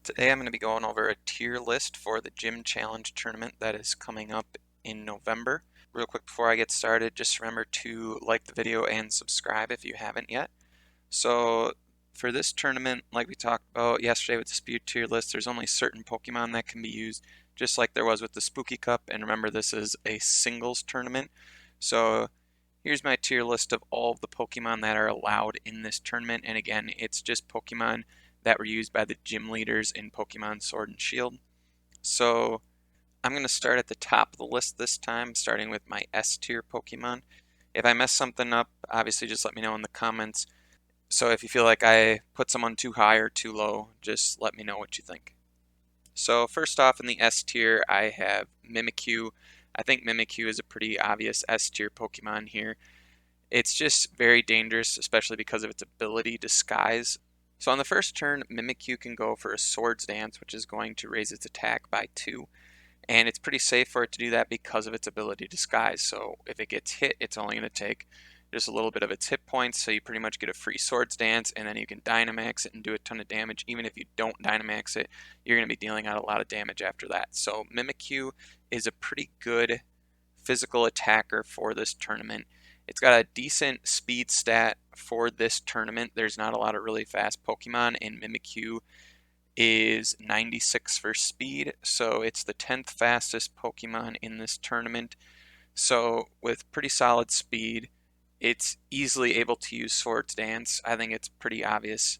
Today I'm going to be going over a tier list for the Gym Challenge tournament that is coming up in November. Real quick before I get started, just remember to like the video and subscribe if you haven't yet. So for this tournament, like we talked about yesterday with the speed tier list, there's only certain Pokemon that can be used, just like there was with the Spooky Cup. And remember, this is a singles tournament. So here's my tier list of all of the Pokemon that are allowed in this tournament. And again, it's just Pokemon that were used by the gym leaders in Pokemon Sword and Shield. So I'm going to start at the top of the list this time, starting with my S tier Pokemon. If I mess something up, obviously just let me know in the comments. So if you feel like I put someone too high or too low, just let me know what you think. So first off in the S tier, I have Mimikyu. I think Mimikyu is a pretty obvious S tier Pokemon here. It's just very dangerous, especially because of its ability Disguise. So on the first turn, Mimikyu can go for a Swords Dance, which is going to raise its attack by 2. And it's pretty safe for it to do that because of its ability Disguise. So if it gets hit, it's only going to take just a little bit of its hit points, so you pretty much get a free Swords Dance, and then you can Dynamax it and do a ton of damage. Even if you don't Dynamax it, you're going to be dealing out a lot of damage after that. So Mimikyu is a pretty good physical attacker for this tournament. It's got a decent speed stat for this tournament. There's not a lot of really fast Pokemon, and Mimikyu is 96 for speed, so it's the 10th fastest Pokemon in this tournament. So with pretty solid speed, it's easily able to use Swords Dance. I think it's pretty obvious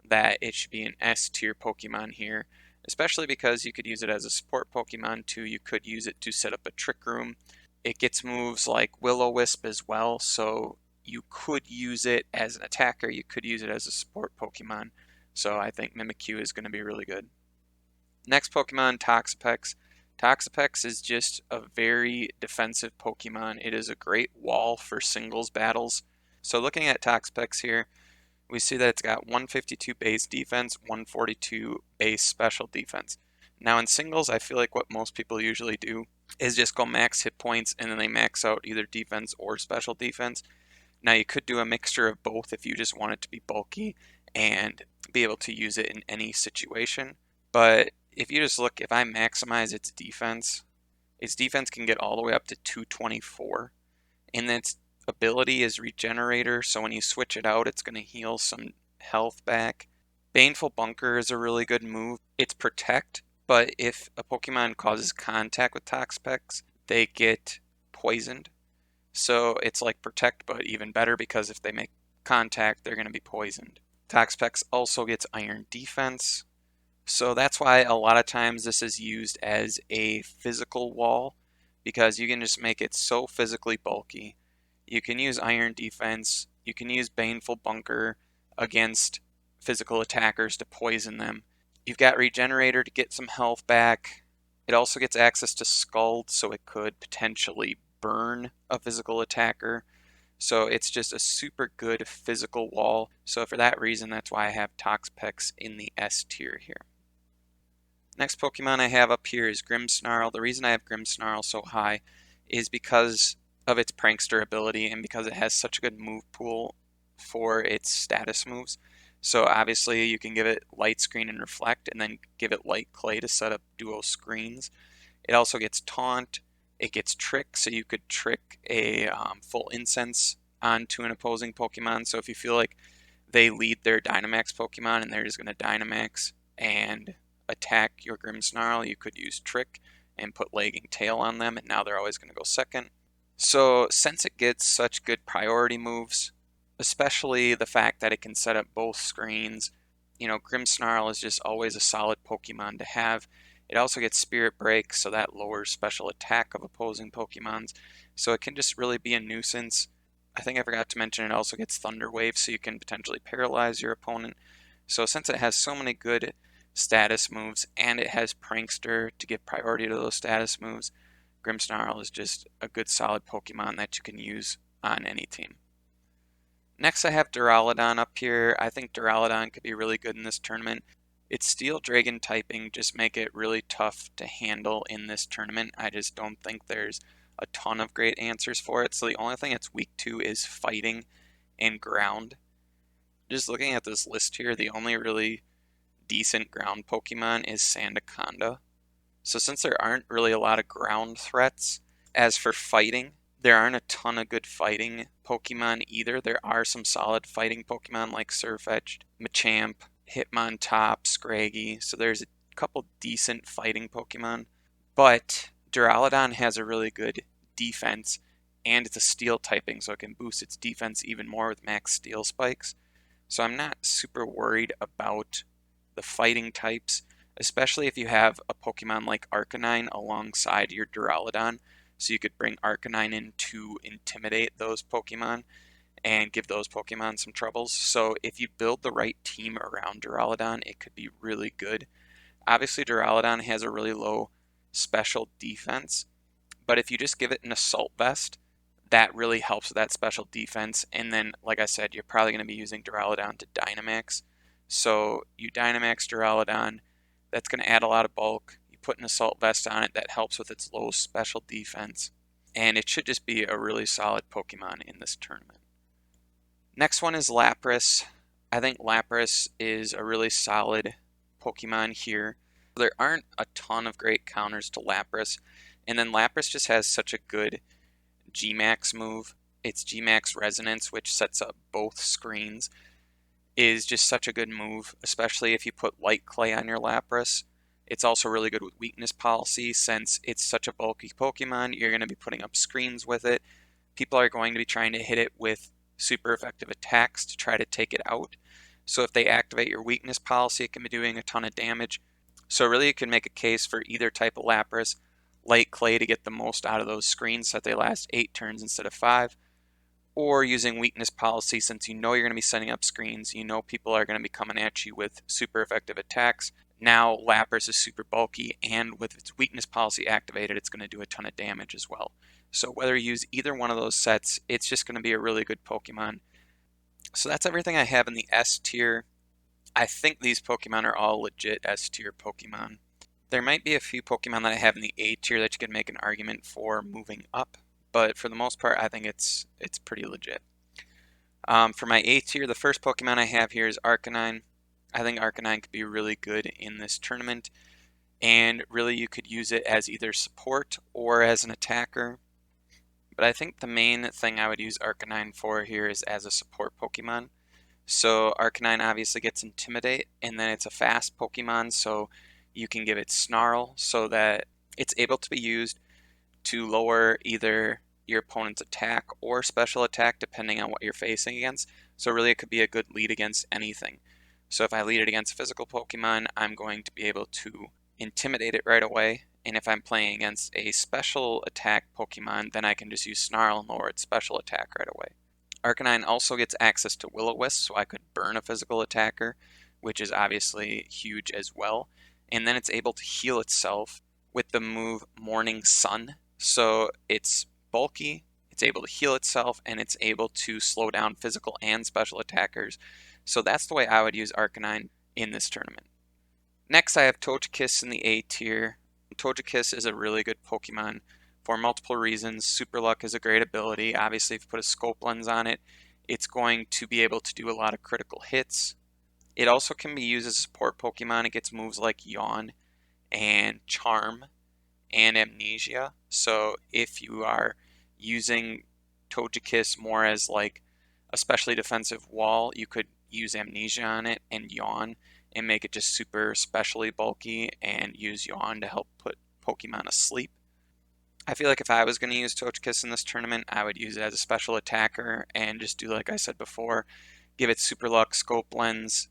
that it should be an S tier Pokemon here, especially because you could use it as a support Pokemon too. You could use it to set up a Trick Room. It gets moves like Will-O-Wisp as well, so you could use it as an attacker, you could use it as a support Pokemon. So I think Mimikyu is going to be really good. Next Pokemon, Toxapex. Toxapex is just a very defensive Pokemon. It is a great wall for singles battles. So looking at Toxapex here, we see that it's got 152 base defense, 142 base special defense. Now in singles, I feel like what most people usually do is just go max hit points and then they max out either defense or special defense. Now you could do a mixture of both if you just want it to be bulky and be able to use it in any situation. But if you just look, if I maximize its defense can get all the way up to 224. And its ability is Regenerator, so when you switch it out, it's going to heal some health back. Baneful Bunker is a really good move. It's Protect, but if a Pokemon causes contact with Toxapex, they get poisoned. So it's like Protect, but even better because if they make contact, they're going to be poisoned. Toxapex also gets Iron Defense. So that's why a lot of times this is used as a physical wall because you can just make it so physically bulky. You can use Iron Defense, you can use Baneful Bunker against physical attackers to poison them. You've got Regenerator to get some health back. It also gets access to Scald, so it could potentially burn a physical attacker. So it's just a super good physical wall. So for that reason, that's why I have Toxapex in the S tier here. Next Pokemon I have up here is Grimmsnarl. The reason I have Grimmsnarl so high is because of its prankster ability and because it has such a good move pool for its status moves. So obviously you can give it Light Screen and Reflect and then give it Light Clay to set up duo screens. It also gets Taunt, it gets Trick, so you could trick a full Incense onto an opposing Pokemon. So if you feel like they lead their Dynamax Pokemon and they're just going to Dynamax and attack your Grimmsnarl, you could use Trick and put Lagging Tail on them, and now they're always going to go second. So since it gets such good priority moves, especially the fact that it can set up both screens, Grimmsnarl is just always a solid Pokemon to have. It also gets Spirit Break, so that lowers special attack of opposing Pokemons. So it can just really be a nuisance. I think I forgot to mention it also gets Thunder Wave, so you can potentially paralyze your opponent. So since it has so many good status moves and it has Prankster to give priority to those status moves, Grimmsnarl is just a good solid Pokemon that you can use on any team. Next I have Duraludon up here. I think Duraludon could be really good in this tournament. Its Steel Dragon typing just make it really tough to handle in this tournament. I just don't think there's a ton of great answers for it. So the only thing it's weak to is Fighting and Ground. Just looking at this list here, the only really decent ground Pokemon is Sandaconda. So since there aren't really a lot of ground threats, as for fighting, there aren't a ton of good fighting Pokemon either. There are some solid fighting Pokemon like Sirfetch'd, Machamp, Hitmontop, Scraggy, so there's a couple decent fighting Pokemon. But Duraludon has a really good defense, and it's a steel typing, so it can boost its defense even more with max steel spikes. So I'm not super worried about the fighting types, especially if you have a Pokemon like Arcanine alongside your Duraludon. So you could bring Arcanine in to intimidate those Pokemon and give those Pokemon some troubles. So if you build the right team around Duraludon, it could be really good. Obviously, Duraludon has a really low special defense, but if you just give it an Assault Vest, that really helps with that special defense. And then, like I said, you're probably going to be using Duraludon to Dynamax. So you Dynamax Duraludon, that's going to add a lot of bulk. You put an Assault Vest on it that helps with its low special defense. And it should just be a really solid Pokemon in this tournament. Next one is Lapras. I think Lapras is a really solid Pokemon here. There aren't a ton of great counters to Lapras. And then Lapras just has such a good G-Max move. Its G-Max Resonance, which sets up both screens, is just such a good move, especially if you put Light Clay on your Lapras. It's also really good with Weakness Policy, since it's such a bulky Pokemon, you're going to be putting up screens with it. People are going to be trying to hit it with super effective attacks to try to take it out. So if they activate your Weakness Policy, it can be doing a ton of damage. So really you can make a case for either type of Lapras. Light Clay to get the most out of those screens so that they last 8 turns instead of 5, or using Weakness Policy since you know you're going to be setting up screens, you know people are going to be coming at you with super effective attacks. Now Lapras is super bulky, and with its Weakness Policy activated, it's going to do a ton of damage as well. So whether you use either one of those sets, it's just going to be a really good Pokemon. So that's everything I have in the S tier. I think these Pokemon are all legit S tier Pokemon. There might be a few Pokemon that I have in the A tier that you can make an argument for moving up, but for the most part, I think it's pretty legit. For my A tier, the first Pokemon I have here is Arcanine. I think Arcanine could be really good in this tournament, and really you could use it as either support or as an attacker. But I think the main thing I would use Arcanine for here is as a support Pokemon. So Arcanine obviously gets Intimidate, and then it's a fast Pokemon, so you can give it Snarl so that it's able to be used to lower either your opponent's attack or special attack depending on what you're facing against. So really it could be a good lead against anything. So if I lead it against a physical Pokemon, I'm going to be able to intimidate it right away. And if I'm playing against a special attack Pokemon, then I can just use Snarl and lower its special attack right away. Arcanine also gets access to Will-O-Wisp, so I could burn a physical attacker, which is obviously huge as well. And then it's able to heal itself with the move Morning Sun. So it's bulky, it's able to heal itself, and it's able to slow down physical and special attackers. So that's the way I would use Arcanine in this tournament. Next, I have Togekiss in the A tier. Togekiss is a really good Pokemon for multiple reasons. Super Luck is a great ability. Obviously, if you put a Scope Lens on it, it's going to be able to do a lot of critical hits. It also can be used as a support Pokemon. It gets moves like Yawn and Charm and Amnesia. So if you are using Togekiss more as like a specially defensive wall, you could use Amnesia on it and Yawn and make it just super specially bulky and use Yawn to help put Pokemon asleep. I feel like if I was going to use Togekiss in this tournament, I would use it as a special attacker and just do like I said before, give it Super Luck, Scope Lens,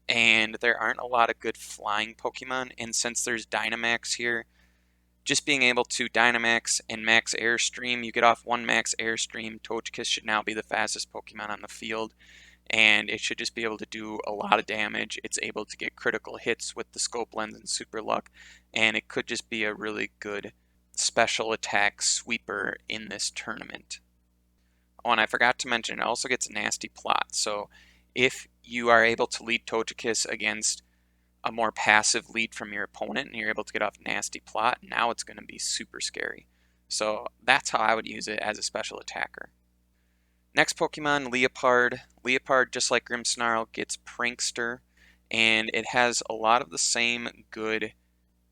and there aren't a lot of good flying Pokemon, and since there's Dynamax here, just being able to Dynamax and Max Airstream, you get off one Max Airstream, Togekiss should now be the fastest Pokemon on the field, and it should just be able to do a lot of damage. It's able to get critical hits with the Scope Lens and Super Luck, and it could just be a really good special attack sweeper in this tournament. Oh, and I forgot to mention, it also gets Nasty Plot, so if you are able to lead Togekiss against a more passive lead from your opponent and you're able to get off Nasty Plot, now it's going to be super scary. So that's how I would use it as a special attacker. Next Pokemon, Leopard. Leopard, just like Grimmsnarl, gets Prankster, and it has a lot of the same good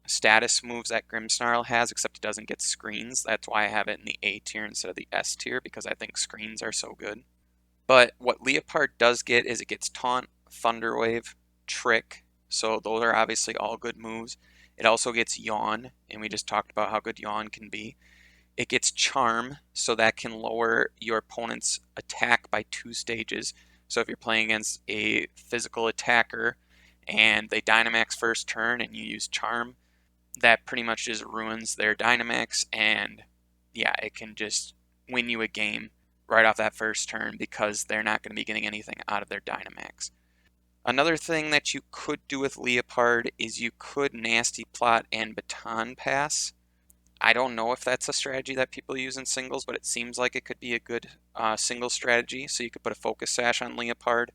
status moves that Grimmsnarl has, except it doesn't get screens. That's why I have it in the A tier instead of the S tier, because I think screens are so good. But what Leopard does get is it gets Taunt, Thunderwave, Trick, so those are obviously all good moves. It also gets Yawn, and we just talked about how good Yawn can be. It gets Charm, so that can lower your opponent's attack by 2 stages. So if you're playing against a physical attacker and they Dynamax first turn and you use Charm, that pretty much just ruins their Dynamax, and yeah, it can just win you a game right off that first turn because they're not going to be getting anything out of their Dynamax. Another thing that you could do with Leopard is you could Nasty Plot and Baton Pass. I don't know if that's a strategy that people use in singles, but it seems like it could be a good single strategy. So you could put a Focus Sash on Leopard,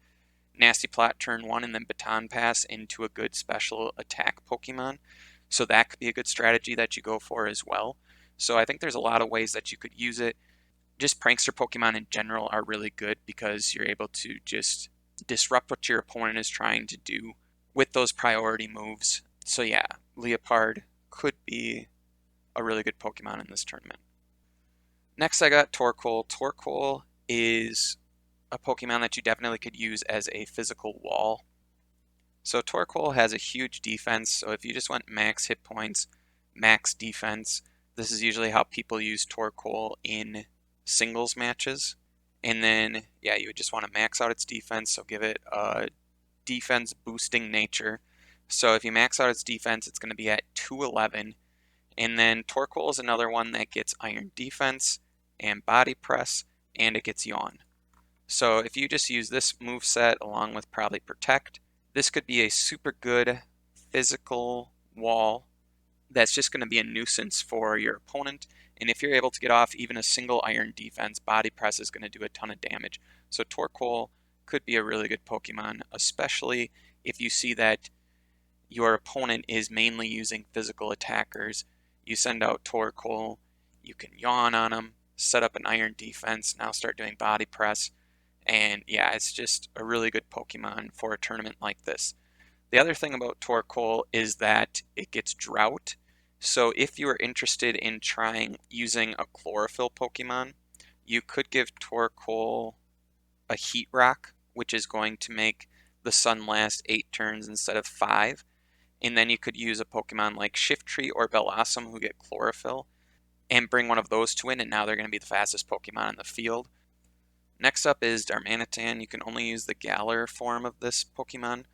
Nasty Plot turn 1, and then Baton Pass into a good special attack Pokemon. So that could be a good strategy that you go for as well. So I think there's a lot of ways that you could use it. Just Prankster Pokemon in general are really good because you're able to just disrupt what your opponent is trying to do with those priority moves. So yeah, Leopard could be a really good Pokemon in this tournament. Next I got Torkoal. Torkoal is a Pokemon that you definitely could use as a physical wall. So Torkoal has a huge defense, so if you just went max hit points, max defense, this is usually how people use Torkoal in singles matches. And then, yeah, you would just want to max out its defense, so give it a defense boosting nature. So if you max out its defense, it's going to be at 211. And then Torkoal is another one that gets Iron Defense and Body Press, and it gets Yawn. So if you just use this move set along with probably Protect, this could be a super good physical wall that's just going to be a nuisance for your opponent. And if you're able to get off even a single Iron Defense, Body Press is going to do a ton of damage. So Torkoal could be a really good Pokemon, especially if you see that your opponent is mainly using physical attackers. You send out Torkoal, you can Yawn on them, set up an Iron Defense, now start doing Body Press. And yeah, it's just a really good Pokemon for a tournament like this. The other thing about Torkoal is that it gets Drought. So if you are interested in trying using a Chlorophyll Pokemon, you could give Torkoal a Heat Rock, which is going to make the sun last 8 turns instead of 5. And then you could use a Pokemon like Shiftry or Bellossom who get Chlorophyll and bring one of those two in, and now they're going to be the fastest Pokemon in the field. Next up is Darmanitan. You can only use the Galar form of this Pokemon,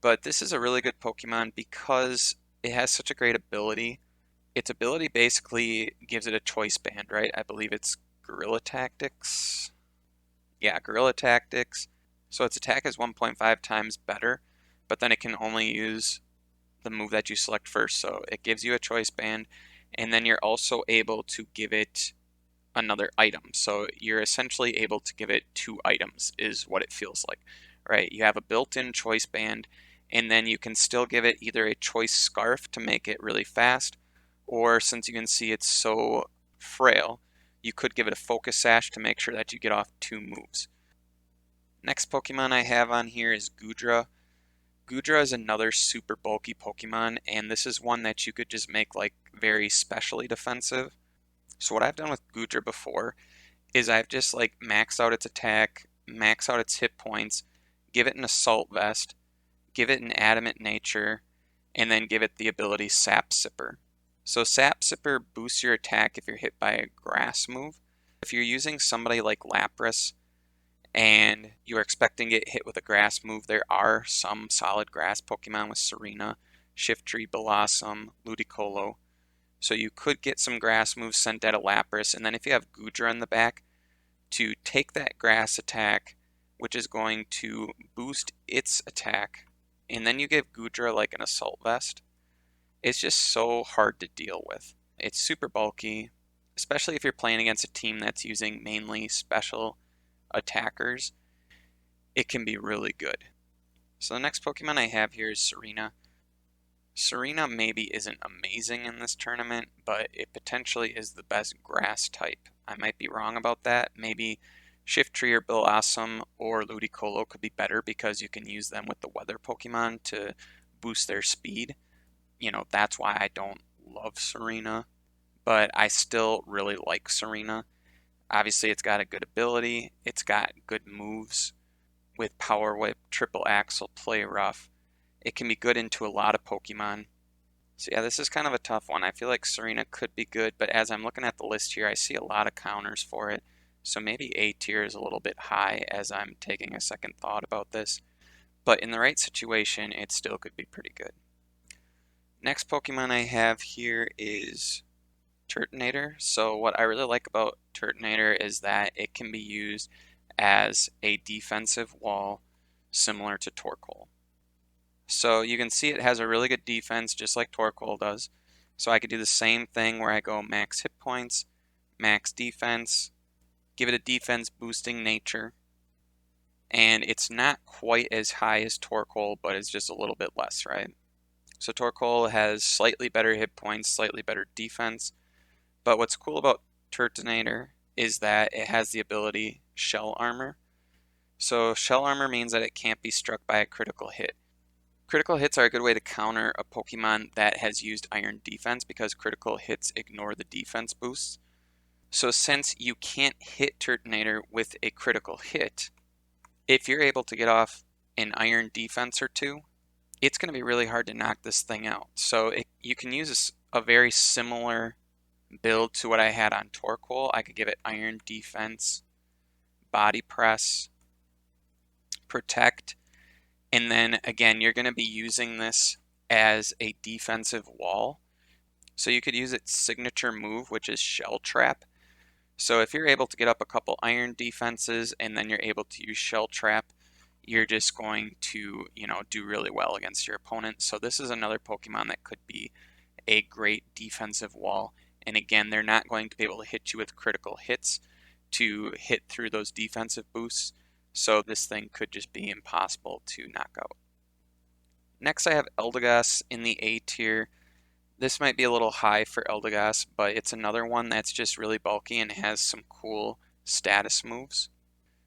but this is a really good Pokemon because it has such a great ability. Its ability basically gives it a choice band, right? I believe it's Guerrilla Tactics. Yeah, Guerrilla Tactics. So its attack is 1.5 times better, but then it can only use the move that you select first. So it gives you a choice band, and then you're also able to give it another item. So you're essentially able to give it 2 items is what it feels like, right? You have a built-in choice band, and then you can still give it either a choice scarf to make it really fast, or since you can see it's so frail, you could give it a focus sash to make sure that you get off 2 moves. Next Pokemon I have on here is Goodra. Goodra is another super bulky Pokemon, and this is one that you could just make like very specially defensive. So what I've done with Goodra before is I've just like maxed out its attack, max out its hit points, give it an Assault Vest, give it an Adamant Nature, and then give it the ability Sap Sipper. So Sap Sipper boosts your attack if you're hit by a grass move. If you're using somebody like Lapras and you're expecting to get hit with a grass move, there are some solid grass Pokemon with Serena, Shiftry, Bellossom, Ludicolo. So you could get some grass moves sent at a Lapras, and then if you have Goodra in the back, to take that grass attack, which is going to boost its attack, and then you give Goodra like an Assault Vest. It's just so hard to deal with. It's super bulky, especially if you're playing against a team that's using mainly special attackers. It can be really good. So the next Pokemon I have here is Serena. Serena maybe isn't amazing in this tournament, but it potentially is the best grass type. I might be wrong about that. Maybe Shiftry or Bellossom or Ludicolo could be better because you can use them with the weather Pokemon to boost their speed. That's why I don't love Serena, but I still really like Serena. Obviously, it's got a good ability, it's got good moves with Power Whip, Triple Axle, Play Rough. It can be good into a lot of Pokemon. So yeah, this is kind of a tough one. I feel like Serena could be good, but as I'm looking at the list here, I see a lot of counters for it. So maybe A tier is a little bit high as I'm taking a second thought about this. But in the right situation, it still could be pretty good. Next Pokemon I have here is Turtonator. So what I really like about Turtonator is that it can be used as a defensive wall similar to Torkoal. So you can see it has a really good defense just like Torkoal does. So I could do the same thing where I go max hit points, max defense, give it a defense boosting nature, and it's not quite as high as Torkoal, but it's just a little bit less, right? So Torkoal has slightly better hit points, slightly better defense, but what's cool about Turtonator is that it has the ability Shell Armor. So Shell Armor means that it can't be struck by a critical hit. Critical hits are a good way to counter a Pokemon that has used Iron Defense because critical hits ignore the defense boosts. So since you can't hit Turtonator with a critical hit, if you're able to get off an Iron Defense or two, it's going to be really hard to knock this thing out. So you can use a very similar build to what I had on Torkoal. I could give it Iron Defense, Body Press, Protect, and then again, you're going to be using this as a defensive wall. So you could use its signature move, which is Shell Trap. So if you're able to get up a couple Iron defenses and then you're able to use Shell Trap, you're just going to, do really well against your opponent. So this is another Pokemon that could be a great defensive wall. And again, they're not going to be able to hit you with critical hits to hit through those defensive boosts. So this thing could just be impossible to knock out. Next I have Eldegoss in the A tier. This might be a little high for Eldegoss, but it's another one that's just really bulky and has some cool status moves.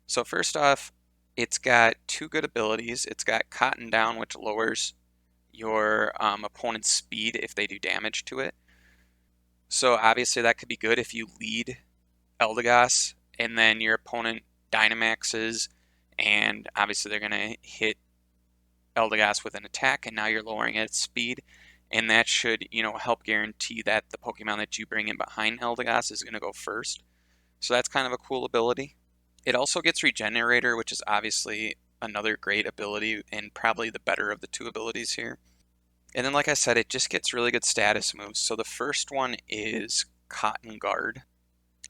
So first off, it's got two good abilities. It's got Cotton Down, which lowers your opponent's speed if they do damage to it. So obviously that could be good if you lead Eldegoss and then your opponent Dynamaxes, and obviously they're going to hit Eldegoss with an attack, and now you're lowering its speed, and that should, help guarantee that the Pokemon that you bring in behind Eldegoss is going to go first. So that's kind of a cool ability. It also gets Regenerator, which is obviously another great ability and probably the better of the two abilities here. And then, like I said, it just gets really good status moves. So the first one is Cotton Guard.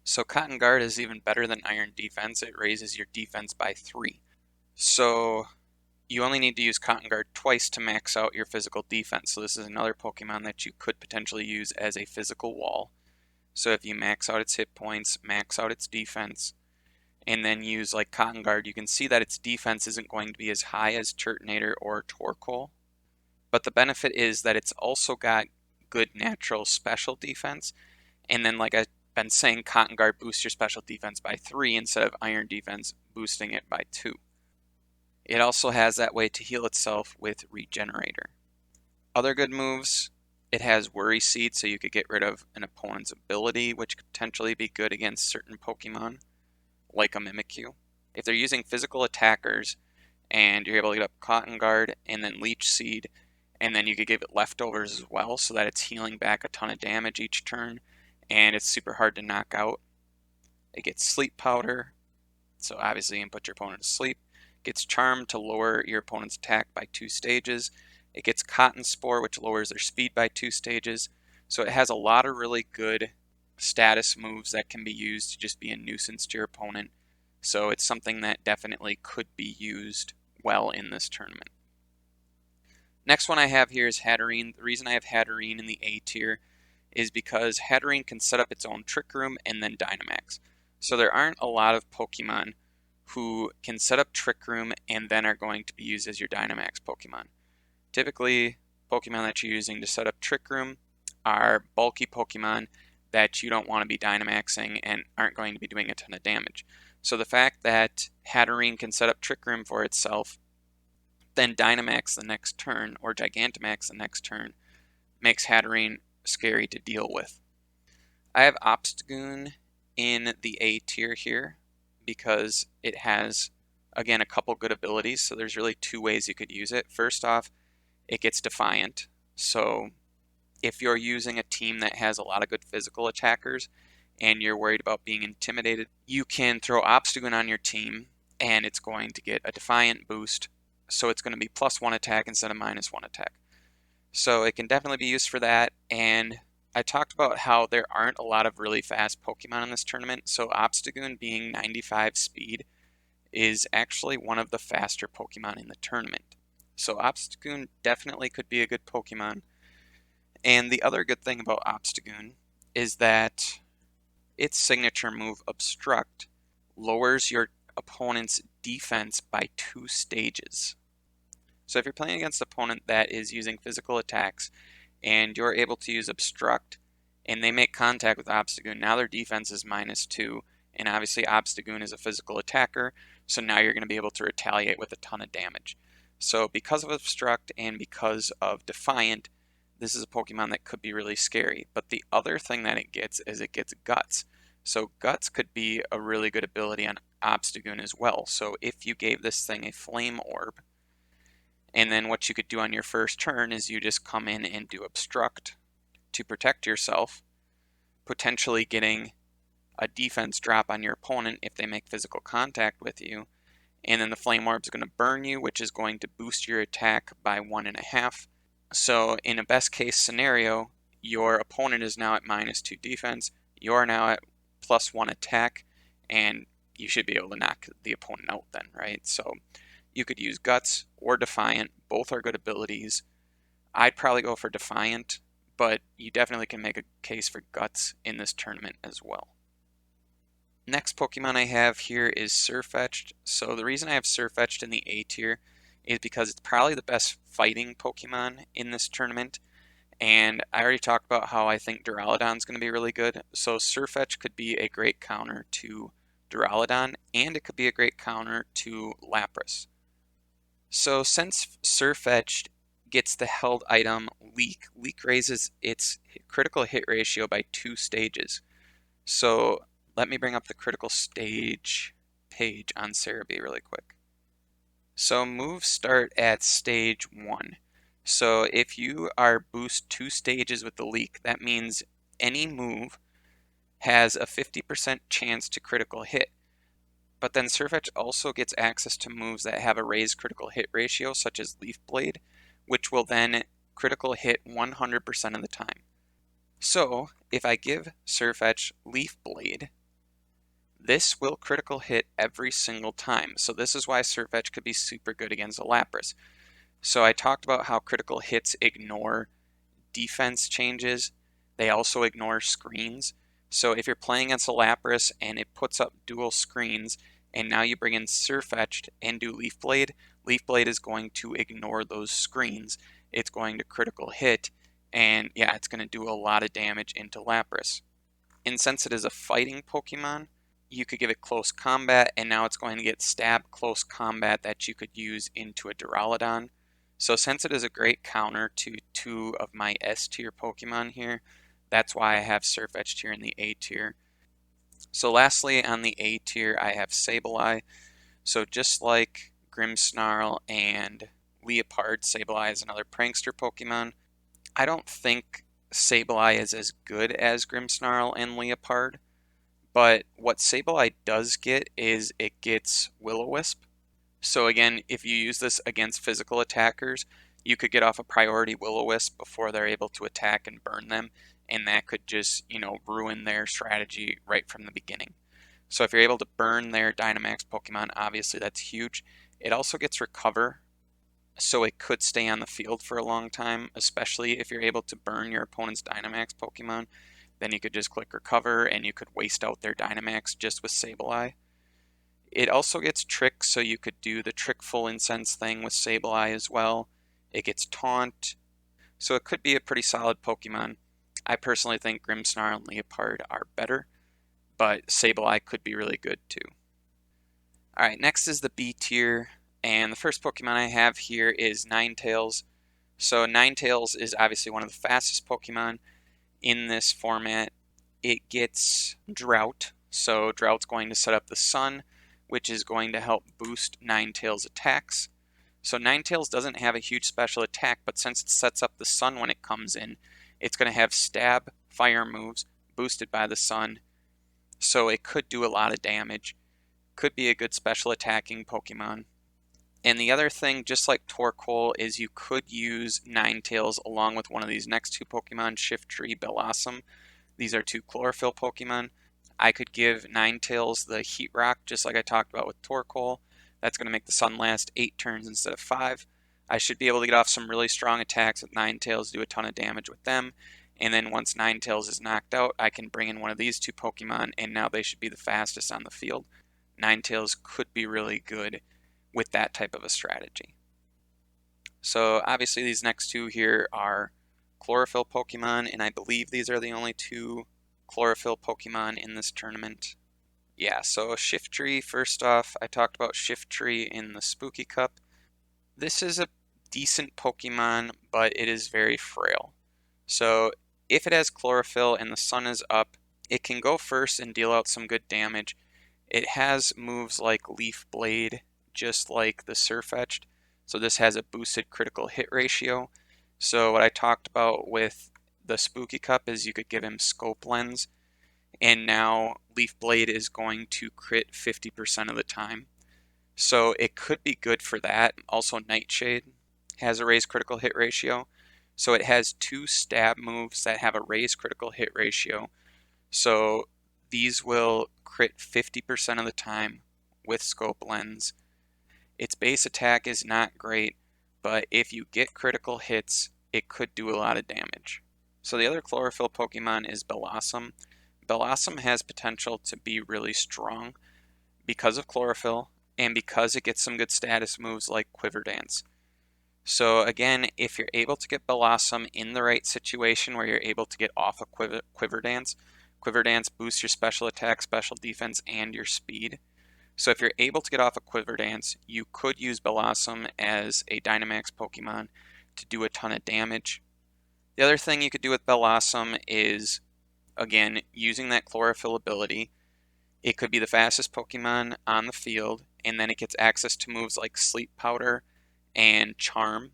So Cotton Guard is even better than Iron Defense. It raises your defense by 3. So you only need to use Cotton Guard twice to max out your physical defense. So this is another Pokemon that you could potentially use as a physical wall. So if you max out its hit points, max out its defense, and then use like Cotton Guard, you can see that its defense isn't going to be as high as Turtonator or Torkoal. But the benefit is that it's also got good natural special defense. And then, like I've been saying, Cotton Guard boosts your special defense by 3 instead of Iron Defense boosting it by 2. It also has that way to heal itself with Regenerator. Other good moves, it has Worry Seed, so you could get rid of an opponent's ability, which could potentially be good against certain Pokemon, like a Mimikyu. If they're using physical attackers, and you're able to get up Cotton Guard and then Leech Seed, and then you could give it leftovers as well, so that it's healing back a ton of damage each turn, and it's super hard to knock out. It gets Sleep Powder, so obviously you can put your opponent to sleep. It gets Charm to lower your opponent's attack by 2 stages. It gets Cotton Spore, which lowers their speed by 2 stages. So it has a lot of really good status moves that can be used to just be a nuisance to your opponent. So it's something that definitely could be used well in this tournament. Next one I have here is Hatterene. The reason I have Hatterene in the A tier is because Hatterene can set up its own Trick Room and then Dynamax. So there aren't a lot of Pokemon who can set up Trick Room and then are going to be used as your Dynamax Pokemon. Typically, Pokemon that you're using to set up Trick Room are bulky Pokemon that you don't want to be Dynamaxing and aren't going to be doing a ton of damage. So the fact that Hatterene can set up Trick Room for itself, then Dynamax the next turn, or Gigantamax the next turn, makes Hatterene scary to deal with. I have Obstagoon in the A tier here because it has, again, a couple good abilities. So there's really two ways you could use it. First off, it gets Defiant. So if you're using a team that has a lot of good physical attackers and you're worried about being intimidated, you can throw Obstagoon on your team and it's going to get a Defiant boost. So it's going to be +1 attack instead of -1 attack. So it can definitely be used for that. And I talked about how there aren't a lot of really fast Pokemon in this tournament. So Obstagoon being 95 speed is actually one of the faster Pokemon in the tournament. So Obstagoon definitely could be a good Pokemon. And the other good thing about Obstagoon is that its signature move, Obstruct, lowers your opponent's defense by 2 stages. So if you're playing against an opponent that is using physical attacks and you're able to use Obstruct and they make contact with Obstagoon, now their defense is -2, and obviously Obstagoon is a physical attacker, so now you're going to be able to retaliate with a ton of damage. So because of Obstruct and because of Defiant, this is a Pokemon that could be really scary. But the other thing that it gets is it gets Guts. So Guts could be a really good ability on Obstagoon as well. So if you gave this thing a Flame Orb, and then what you could do on your first turn is you just come in and do Obstruct to protect yourself, potentially getting a defense drop on your opponent if they make physical contact with you. And then the Flame Orb is going to burn you, which is going to boost your attack by 1.5. So in a best case scenario, your opponent is now at -2 defense, you're now at +1 attack, and you should be able to knock the opponent out then, right? So you could use Guts or Defiant. Both are good abilities. I'd probably go for Defiant, but you definitely can make a case for Guts in this tournament as well. Next Pokemon I have here is Sirfetch'd. So the reason I have Sirfetch'd in the A tier is because it's probably the best fighting Pokemon in this tournament. And I already talked about how I think Duraludon's going to be really good. So Sirfetch'd could be a great counter to Duraludon, and it could be a great counter to Lapras. So since Sirfetch'd gets the held item Leak, Leak raises its critical hit ratio by 2 stages. So let me bring up the critical stage page on Serebii really quick. So moves start at stage 1. So if you are boost 2 stages with the Leak, that means any move has a 50% chance to critical hit. But then Sirfetch'd also gets access to moves that have a raised critical hit ratio, such as Leaf Blade, which will then critical hit 100% of the time. So if I give Sirfetch'd Leaf Blade, this will critical hit every single time. So this is why Sirfetch'd could be super good against a Lapras. So I talked about how critical hits ignore defense changes. They also ignore screens. So if you're playing against a Lapras and it puts up dual screens, and now you bring in Sirfetch'd and do Leaf Blade is going to ignore those screens. It's going to critical hit, and yeah, it's going to do a lot of damage into Lapras. And since it is a fighting Pokemon, you could give it close combat, and now it's going to get stab close combat that you could use into a Duraludon. So since it is a great counter to 2 of my S tier Pokemon here, that's why I have Sirfetch'd here in the A tier. So lastly, on the A tier, I have Sableye. So just like Grimmsnarl and Leopard, Sableye is another prankster Pokemon. I don't think Sableye is as good as Grimmsnarl and Leopard, but what Sableye does get is it gets Will-O-Wisp. So again, if you use this against physical attackers, you could get off a priority Will-O-Wisp before they're able to attack and burn them, and that could just, ruin their strategy right from the beginning. So if you're able to burn their Dynamax Pokemon, obviously that's huge. It also gets Recover, so it could stay on the field for a long time, especially if you're able to burn your opponent's Dynamax Pokemon. Then you could just click Recover and you could waste out their Dynamax just with Sableye. It also gets Trick, so you could do the Trick Full Incense thing with Sableye as well. It gets Taunt, so it could be a pretty solid Pokemon. I personally think Grimmsnarl and Leopard are better, but Sableye could be really good too. Alright, next is the B tier, and the first Pokemon I have here is Ninetales. So Ninetales is obviously one of the fastest Pokemon in this format. It gets Drought, so Drought's going to set up the Sun, which is going to help boost Ninetales' attacks. So Ninetales doesn't have a huge special attack, but since it sets up the Sun when it comes in, it's going to have Stab, Fire moves, boosted by the Sun, so it could do a lot of damage. Could be a good special attacking Pokemon. And the other thing, just like Torkoal, is you could use Ninetales along with one of these next two Pokemon, Shiftry, Bellossom. These are two Chlorophyll Pokemon. I could give Ninetales the Heat Rock, just like I talked about with Torkoal. That's going to make the Sun last 8 turns instead of 5. I should be able to get off some really strong attacks with Ninetales, do a ton of damage with them. And then once Ninetales is knocked out, I can bring in one of these two Pokemon, and now they should be the fastest on the field. Ninetales could be really good with that type of a strategy. So obviously these next two here are Chlorophyll Pokemon, and I believe these are the only two Chlorophyll Pokemon in this tournament. Yeah, so Shiftry, first off, I talked about Shiftry in the Spooky Cup. This is a decent Pokemon, but it is very frail. So if it has Chlorophyll and the sun is up, it can go first and deal out some good damage. It has moves like Leaf Blade, just like the Sirfetch'd. So this has a boosted critical hit ratio. So what I talked about with the Spooky Cup is you could give him Scope Lens, and now Leaf Blade is going to crit 50% of the time. So it could be good for that. Also Nightshade has a raised critical hit ratio. So it has two stab moves that have a raised critical hit ratio. So these will crit 50% of the time with Scope Lens. Its base attack is not great, but if you get critical hits, it could do a lot of damage. So the other Chlorophyll Pokemon is Bellossom. Bellossom has potential to be really strong because of Chlorophyll and because it gets some good status moves like Quiver Dance. So again, if you're able to get Bellossom in the right situation where you're able to get off a Quiver Dance boosts your special attack, special defense, and your speed. So if you're able to get off a Quiver Dance, you could use Bellossom as a Dynamax Pokemon to do a ton of damage. The other thing you could do with Bellossom is, again, using that Chlorophyll ability. It could be the fastest Pokemon on the field, and then it gets access to moves like Sleep Powder and Charm.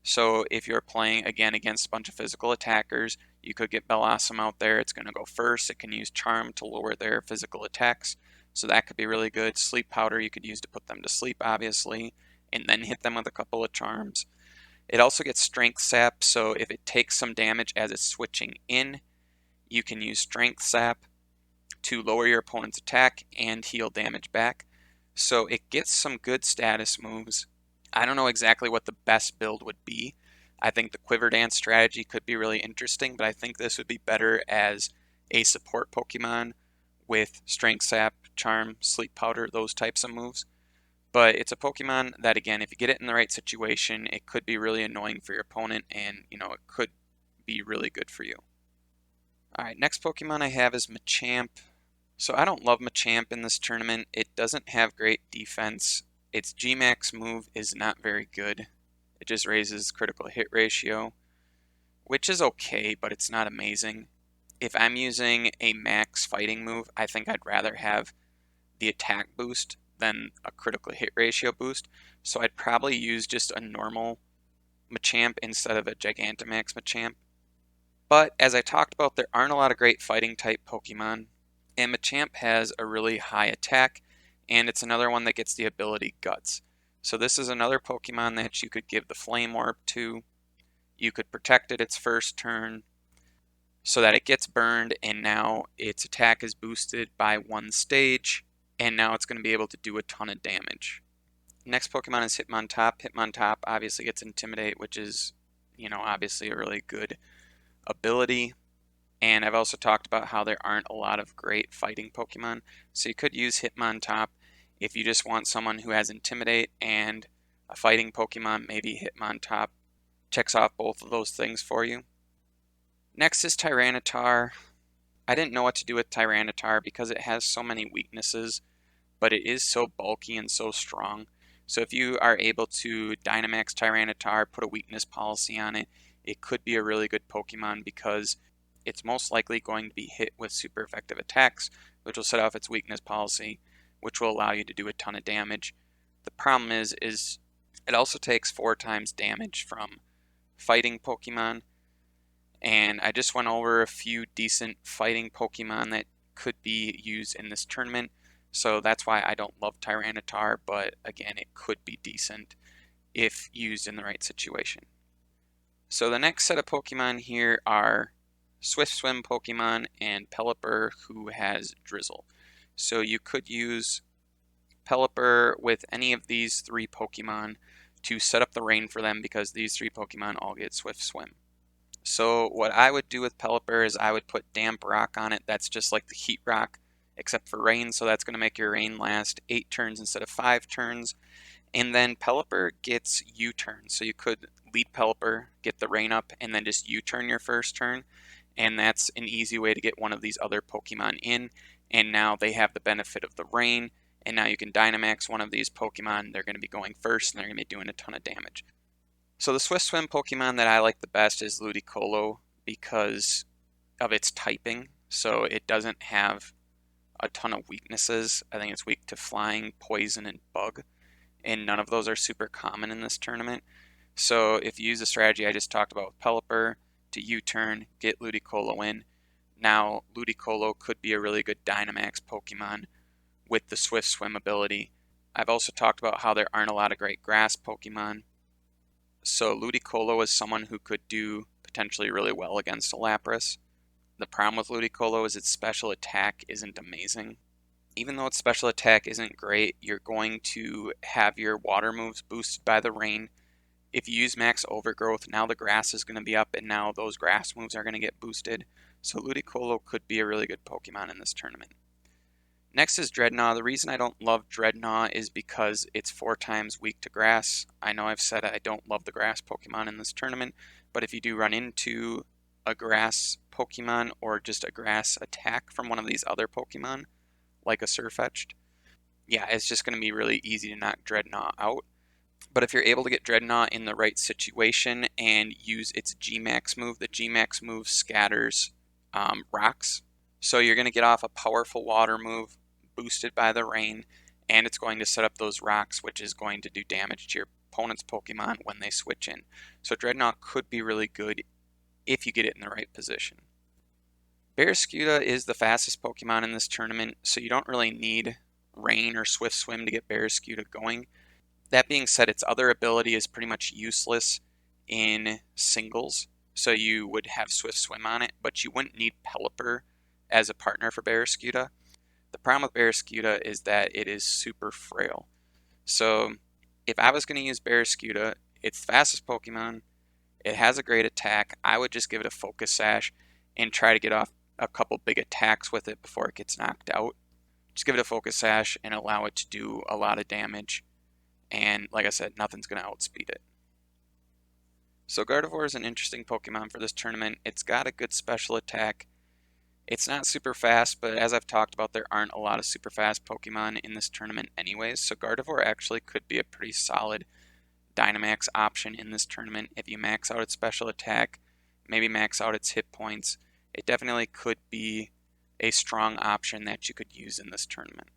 So if you're playing, again, against a bunch of physical attackers, you could get Bellossom out there. It's going to go first. It can use Charm to lower their physical attacks. So that could be really good. Sleep Powder you could use to put them to sleep, obviously, and then hit them with a couple of charms. It also gets Strength Sap, so if it takes some damage as it's switching in, you can use Strength Sap to lower your opponent's attack and heal damage back. So it gets some good status moves. I don't know exactly what the best build would be. I think the Quiver Dance strategy could be really interesting, but I think this would be better as a support Pokemon with Strength Sap, Charm, Sleep Powder, those types of moves. But it's a Pokemon that, again, if you get it in the right situation, it could be really annoying for your opponent, and it could be really good for you. Alright, next Pokemon I have is Machamp. So I don't love Machamp in this tournament. It doesn't have great defense. Its G-Max move is not very good. It just raises critical hit ratio, which is okay, but it's not amazing. If I'm using a max fighting move, I think I'd rather have the attack boost than a critical hit ratio boost. So I'd probably use just a normal Machamp instead of a Gigantamax Machamp. But as I talked about, there aren't a lot of great fighting type Pokemon, and Machamp has a really high attack, and it's another one that gets the ability Guts. So this is another Pokemon that you could give the Flame Orb to. You could protect it its first turn so that it gets burned, and now its attack is boosted by 1 stage, and now it's going to be able to do a ton of damage. Next Pokemon is Hitmontop. Hitmontop obviously gets Intimidate, which is, obviously a really good ability. And I've also talked about how there aren't a lot of great fighting Pokemon. So you could use Hitmontop if you just want someone who has Intimidate and a fighting Pokemon. Maybe Hitmontop checks off both of those things for you. Next is Tyranitar. I didn't know what to do with Tyranitar because it has so many weaknesses, but it is so bulky and so strong. So if you are able to Dynamax Tyranitar, put a weakness policy on it, it could be a really good Pokemon because it's most likely going to be hit with super effective attacks, which will set off its weakness policy, which will allow you to do a ton of damage. The problem is it also takes 4 times damage from fighting Pokemon, and I just went over a few decent fighting Pokemon that could be used in this tournament. So that's why I don't love Tyranitar, but again, it could be decent if used in the right situation. So the next set of Pokemon here are Swift Swim Pokemon and Pelipper, who has Drizzle. So you could use Pelipper with any of these 3 Pokemon to set up the rain for them because these 3 Pokemon all get Swift Swim. So what I would do with Pelipper is I would put Damp Rock on it. That's just like the Heat Rock, except for rain, so that's going to make your rain last 8 turns instead of 5 turns. And then Pelipper gets U-turn, so you could lead Pelipper, get the rain up, and then just U-turn your first turn. And that's an easy way to get one of these other Pokemon in, and now they have the benefit of the rain, and now you can Dynamax one of these Pokemon. They're going to be going first, and they're going to be doing a ton of damage. So the Swift Swim Pokemon that I like the best is Ludicolo because of its typing. So it doesn't have a ton of weaknesses. I think it's weak to flying, poison, and bug, and none of those are super common in this tournament. So if you use the strategy I just talked about with Pelipper to U-turn, get Ludicolo in, now Ludicolo could be a really good Dynamax Pokemon with the Swift Swim ability. I've also talked about how there aren't a lot of great grass Pokemon. So Ludicolo is someone who could do potentially really well against a Lapras. The problem with Ludicolo is its special attack isn't amazing. Even though its special attack isn't great, you're going to have your water moves boosted by the rain. If you use Max Overgrowth, now the grass is going to be up and now those grass moves are going to get boosted. So Ludicolo could be a really good Pokemon in this tournament. Next is Dreadnought. The reason I don't love Dreadnought is because it's 4 times weak to grass. I know I've said I don't love the grass Pokemon in this tournament, but if you do run into a grass Pokemon or just a grass attack from one of these other Pokemon, like a Sirfetch'd, yeah, it's just going to be really easy to knock Dreadnought out. But if you're able to get Dreadnought in the right situation and use its G-Max move, the G-Max move scatters rocks. So you're going to get off a powerful water move boosted by the rain, and it's going to set up those rocks, which is going to do damage to your opponent's Pokemon when they switch in. So Dreadnought could be really good if you get it in the right position. Barraskewda is the fastest Pokemon in this tournament, so you don't really need Rain or Swift Swim to get Barraskewda going. That being said, its other ability is pretty much useless in singles, so you would have Swift Swim on it, but you wouldn't need Pelipper as a partner for Barraskewda. The problem with Barraskewda is that it is super frail. So if I was going to use Barraskewda, it's the fastest Pokemon, it has a great attack, I would just give it a Focus Sash and try to get off a couple big attacks with it before it gets knocked out. Just give it a Focus Sash and allow it to do a lot of damage. And like I said, nothing's going to outspeed it. So Gardevoir is an interesting Pokemon for this tournament. It's got a good special attack. It's not super fast, but as I've talked about, there aren't a lot of super fast Pokemon in this tournament anyways, so Gardevoir actually could be a pretty solid Dynamax option in this tournament. If you max out its special attack, maybe max out its hit points, it definitely could be a strong option that you could use in this tournament.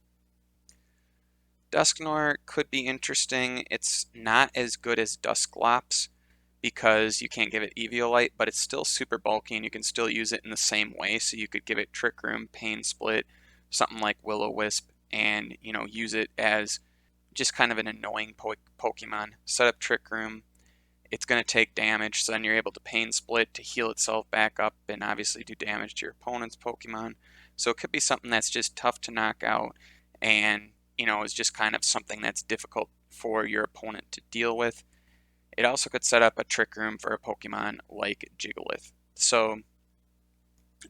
Dusknoir could be interesting. It's not as good as Dusclops because you can't give it Eviolite, but it's still super bulky and you can still use it in the same way. So you could give it Trick Room, Pain Split, something like Will-O-Wisp, and use it as just kind of an annoying Pokemon. Set up Trick Room, it's going to take damage, so then you're able to Pain Split to heal itself back up and obviously do damage to your opponent's Pokemon. So it could be something that's just tough to knock out and is just kind of something that's difficult for your opponent to deal with. It also could set up a Trick Room for a Pokemon like Jigglypuff. So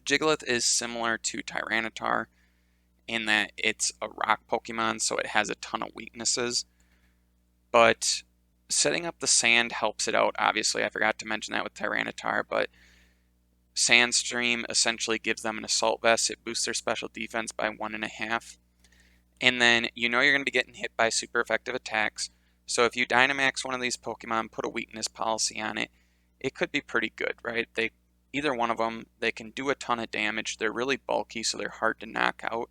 Jigglypuff is similar to Tyranitar in that it's a rock Pokemon, so it has a ton of weaknesses. But setting up the sand helps it out, obviously. I forgot to mention that with Tyranitar, but Sandstream essentially gives them an Assault Vest. It boosts their special defense by 1.5. And then you know you're going to be getting hit by super effective attacks. So if you Dynamax one of these Pokemon, put a weakness policy on it, it could be pretty good, right? Either one of them, they can do a ton of damage. They're really bulky, so they're hard to knock out,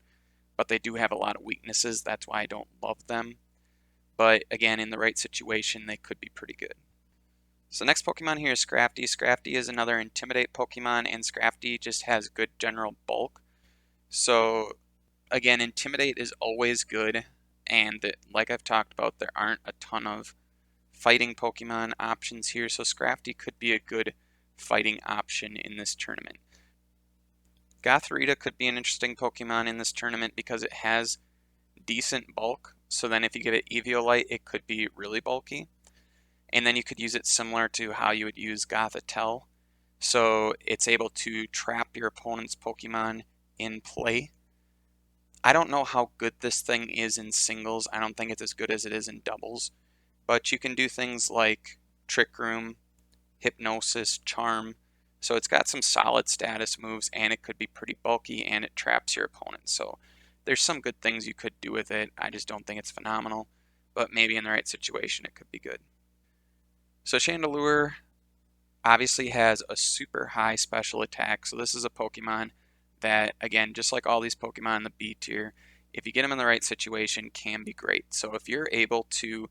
but they do have a lot of weaknesses. That's why I don't love them. But again, in the right situation, they could be pretty good. So next Pokemon here is Scrafty. Scrafty is another Intimidate Pokemon, and Scrafty just has good general bulk. So again, Intimidate is always good, and like I've talked about, there aren't a ton of fighting Pokemon options here, so Scrafty could be a good fighting option in this tournament. Gothorita could be an interesting Pokemon in this tournament because it has decent bulk, so then if you give it Eviolite, it could be really bulky. And then you could use it similar to how you would use Gothitelle. So it's able to trap your opponent's Pokemon in play. I don't know how good this thing is in singles. I don't think it's as good as it is in doubles. But you can do things like Trick Room, Hypnosis, Charm. So it's got some solid status moves, and it could be pretty bulky, and it traps your opponent. So there's some good things you could do with it. I just don't think it's phenomenal. But maybe in the right situation, it could be good. So Chandelure obviously has a super high special attack. So this is a Pokemon that, again, just like all these Pokemon in the B tier, if you get them in the right situation, can be great. So if you're able to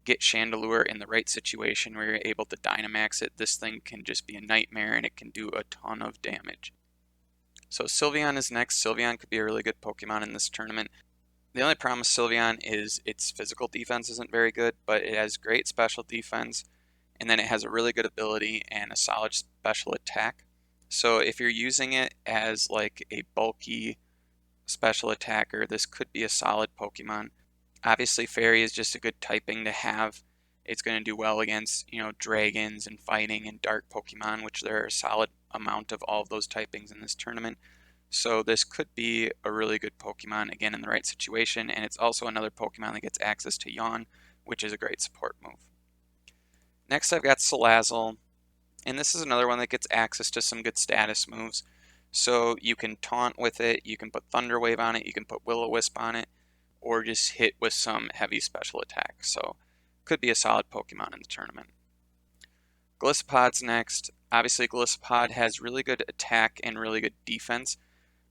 get Chandelure in the right situation where you're able to Dynamax it, this thing can just be a nightmare and it can do a ton of damage. So Sylveon is next. Sylveon could be a really good Pokemon in this tournament. The only problem with Sylveon is its physical defense isn't very good, but it has great special defense, and then it has a really good ability and a solid special attack. So if you're using it as like a bulky special attacker, this could be a solid Pokemon. Obviously, Fairy is just a good typing to have. It's going to do well against, dragons and fighting and dark Pokemon, which there are a solid amount of all of those typings in this tournament. So this could be a really good Pokemon, again, in the right situation, and it's also another Pokemon that gets access to Yawn, which is a great support move. Next, I've got Salazzle, and this is another one that gets access to some good status moves. So you can taunt with it, you can put Thunder Wave on it, you can put Will-O-Wisp on it, or just hit with some heavy special attack. So could be a solid Pokemon in the tournament. Golisopod's next. Obviously, Golisopod has really good attack and really good defense,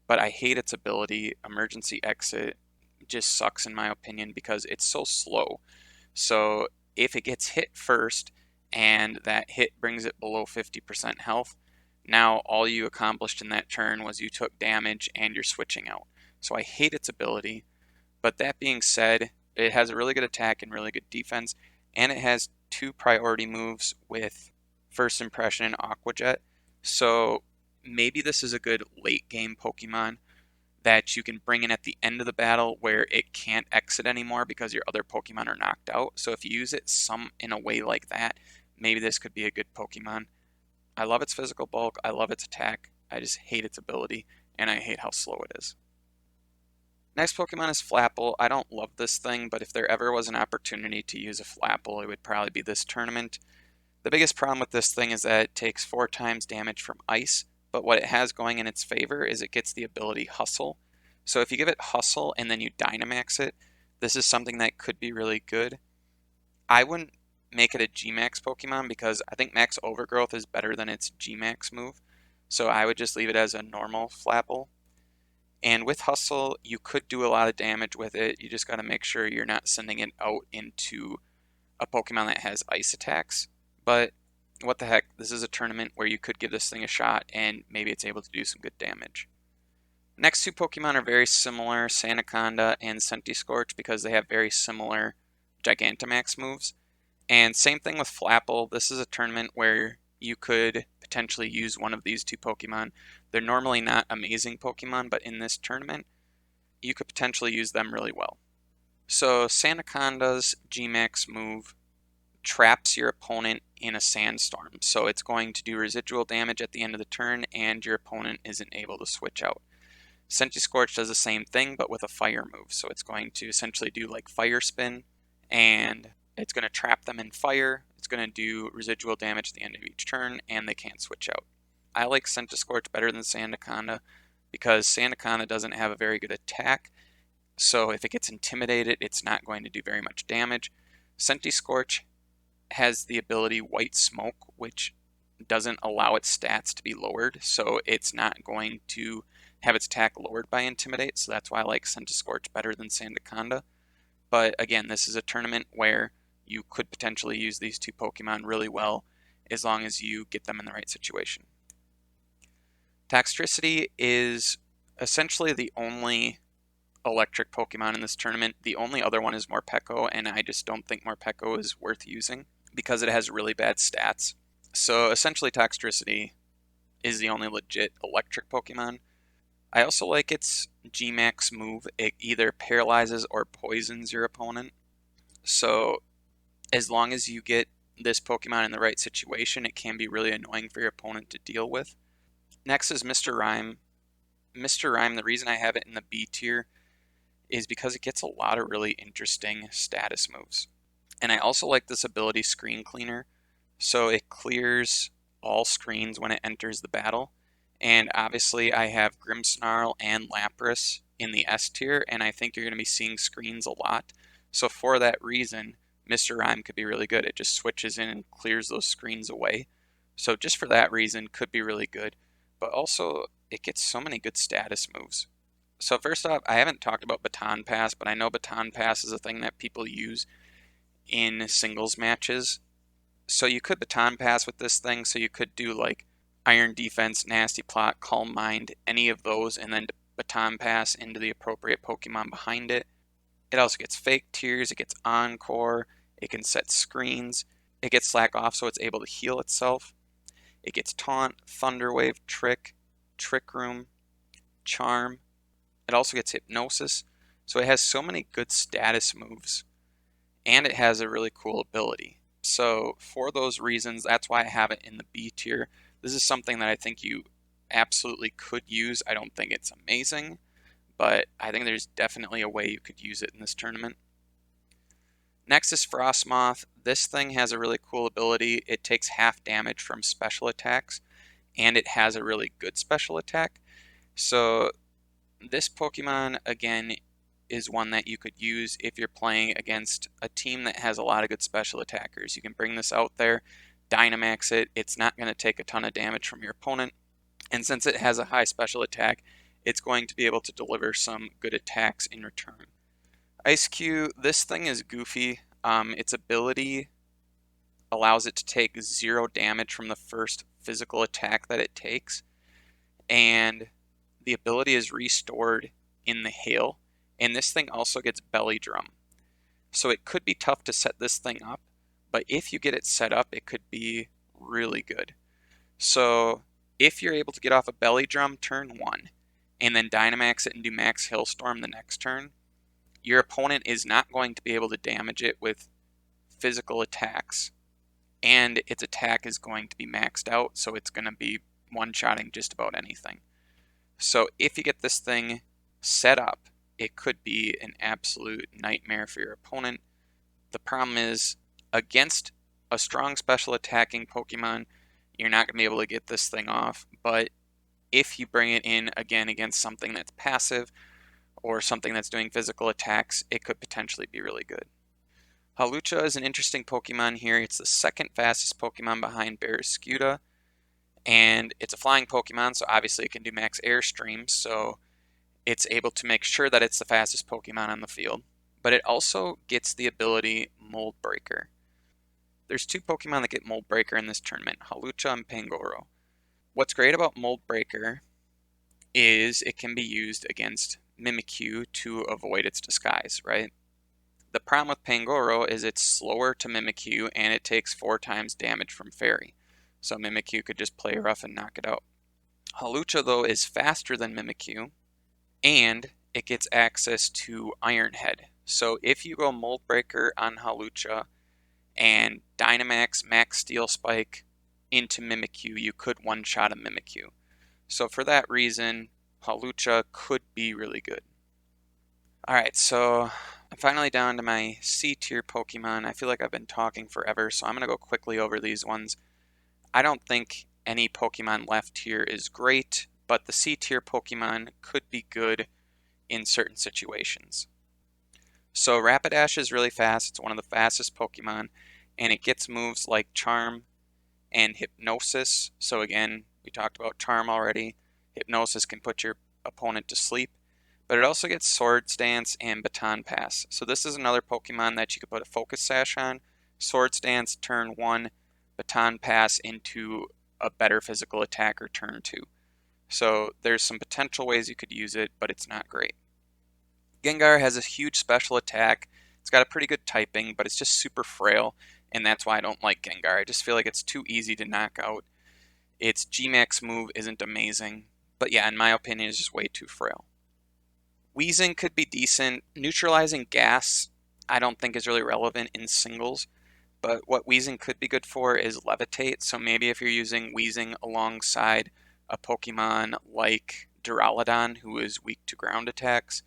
but I hate its ability. Emergency Exit just sucks in my opinion because it's so slow. So if it gets hit first and that hit brings it below 50% health, now all you accomplished in that turn was you took damage and you're switching out. So I hate its ability. But that being said, it has a really good attack and really good defense, and it has 2 priority moves with First Impression and Aqua Jet. So maybe this is a good late game Pokemon that you can bring in at the end of the battle where it can't exit anymore because your other Pokemon are knocked out. So if you use it in a way like that, maybe this could be a good Pokemon. I love its physical bulk, I love its attack, I just hate its ability, and I hate how slow it is. Next Pokemon is Flapple. I don't love this thing, but if there ever was an opportunity to use a Flapple, it would probably be this tournament. The biggest problem with this thing is that it takes 4 times damage from Ice, but what it has going in its favor is it gets the ability Hustle. So if you give it Hustle and then you Dynamax it, this is something that could be really good. I wouldn't make it a G-Max Pokemon because I think Max Overgrowth is better than its G-Max move. So I would just leave it as a normal Flapple. And with Hustle, you could do a lot of damage with it. You just got to make sure you're not sending it out into a Pokemon that has ice attacks. But what the heck, this is a tournament where you could give this thing a shot and maybe it's able to do some good damage. Next 2 Pokemon are very similar, Sandaconda and Centiskorch, because they have very similar Gigantamax moves. And same thing with Flapple. This is a tournament where you could potentially use one of these 2 Pokemon. They're normally not amazing Pokemon, but in this tournament, you could potentially use them really well. So Sandaconda's G-Max move traps your opponent in a sandstorm. So it's going to do residual damage at the end of the turn, and your opponent isn't able to switch out. Centiskorch does the same thing, but with a fire move. So it's going to essentially do like Fire Spin, and it's going to trap them in fire. It's going to do residual damage at the end of each turn, and they can't switch out. I like Centiskorch better than Sandaconda because Sandaconda doesn't have a very good attack. So if it gets intimidated, it's not going to do very much damage. Centiskorch has the ability White Smoke, which doesn't allow its stats to be lowered, so it's not going to have its attack lowered by Intimidate, so that's why I like Centiskorch better than Sandaconda. But again, this is a tournament where you could potentially use these two Pokemon really well as long as you get them in the right situation. Toxtricity is essentially the only electric Pokemon in this tournament. The only other one is Morpeko, and I just don't think Morpeko is worth using because it has really bad stats. So essentially Toxtricity is the only legit electric Pokemon. I also like its G-Max move. It either paralyzes or poisons your opponent. So as long as you get this Pokemon in the right situation, it can be really annoying for your opponent to deal with. Next is Mr. Rime. Mr. Rime, the reason I have it in the B tier is because it gets a lot of really interesting status moves. And I also like this ability Screen Cleaner. So it clears all screens when it enters the battle. And obviously I have Grimmsnarl and Lapras in the S tier, and I think you're going to be seeing screens a lot. So for that reason, Mr. Rime could be really good. It just switches in and clears those screens away. So just for that reason, could be really good. But also, it gets so many good status moves. So first off, I haven't talked about Baton Pass, but I know Baton Pass is a thing that people use in singles matches. So you could Baton Pass with this thing, so you could do like Iron Defense, Nasty Plot, Calm Mind, any of those, and then Baton Pass into the appropriate Pokemon behind it. It also gets Fake Tears, it gets Encore, it can set screens, it gets Slack Off so it's able to heal itself. It gets Taunt, Thunder Wave, Trick, Trick Room, Charm. It also gets Hypnosis. So it has so many good status moves. And it has a really cool ability. So for those reasons, that's why I have it in the B tier. This is something that I think you absolutely could use. I don't think it's amazing, but I think there's definitely a way you could use it in this tournament. Next is Frostmoth. This thing has a really cool ability. It takes half damage from special attacks, and it has a really good special attack. So this Pokemon, again, is one that you could use if you're playing against a team that has a lot of good special attackers. You can bring this out there, Dynamax it. It's not going to take a ton of damage from your opponent. And since it has a high special attack, it's going to be able to deliver some good attacks in return. Ice-Q, this thing is goofy. Its ability allows it to take 0 damage from the first physical attack that it takes. And the ability is restored in the hail. And this thing also gets Belly Drum. So it could be tough to set this thing up, but if you get it set up, it could be really good. So if you're able to get off a Belly Drum turn 1, and then Dynamax it and do Max Hailstorm the next turn, your opponent is not going to be able to damage it with physical attacks, and its attack is going to be maxed out, so it's going to be one-shotting just about anything. So if you get this thing set up, it could be an absolute nightmare for your opponent. The problem is, against a strong special attacking Pokemon, you're not going to be able to get this thing off, but if you bring it in again against something that's passive, or something that's doing physical attacks, it could potentially be really good. Hawlucha is an interesting Pokemon here. It's the second fastest Pokemon behind Barraskewda, and it's a flying Pokemon, so obviously it can do max airstream, so it's able to make sure that it's the fastest Pokemon on the field. But it also gets the ability Mold Breaker. There's 2 Pokemon that get Mold Breaker in this tournament, Hawlucha and Pangoro. What's great about Mold Breaker is it can be used against Mimikyu to avoid its disguise, right? The problem with Pangoro is it's slower to Mimikyu and it takes 4 times damage from Fairy. So Mimikyu could just play rough and knock it out. Hawlucha, though, is faster than Mimikyu, and it gets access to Iron Head. So if you go Mold Breaker on Hawlucha and Dynamax Max Steel Spike into Mimikyu, you could one-shot a Mimikyu. So for that reason, Hawlucha could be really good. Alright, so I'm finally down to my C tier Pokemon. I feel like I've been talking forever, so I'm going to go quickly over these ones. I don't think any Pokemon left here is great, but the C tier Pokemon could be good in certain situations. So Rapidash is really fast. It's one of the fastest Pokemon, and it gets moves like Charm and Hypnosis. So again, we talked about Charm already. Hypnosis can put your opponent to sleep, but it also gets Swords Dance and Baton Pass. So this is another Pokemon that you could put a Focus Sash on. Swords Dance turn 1, Baton Pass into a better physical attacker turn 2. So there's some potential ways you could use it, but it's not great. Gengar has a huge special attack. It's got a pretty good typing, but it's just super frail, and that's why I don't like Gengar. I just feel like it's too easy to knock out. Its G-Max move isn't amazing, but yeah, in my opinion, it's just way too frail. Weezing could be decent. Neutralizing gas, I don't think is really relevant in singles, but what Weezing could be good for is Levitate. So maybe if you're using Weezing alongside a Pokemon like Duraludon, who is weak to ground attacks,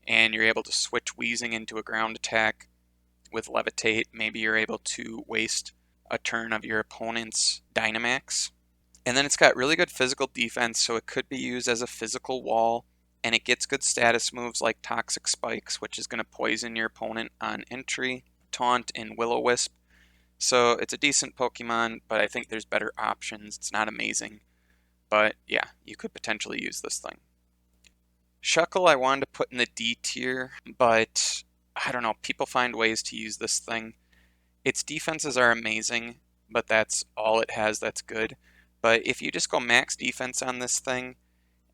and you're able to switch Weezing into a ground attack with Levitate, maybe you're able to waste a turn of your opponent's Dynamax. And then it's got really good physical defense, so it could be used as a physical wall, and it gets good status moves like Toxic Spikes, which is going to poison your opponent on entry, Taunt, and Will-O-Wisp. So it's a decent Pokemon, but I think there's better options. It's not amazing, but yeah, you could potentially use this thing. Shuckle I wanted to put in the D tier, but I don't know, people find ways to use this thing. Its defenses are amazing, but that's all it has that's good. But if you just go max defense on this thing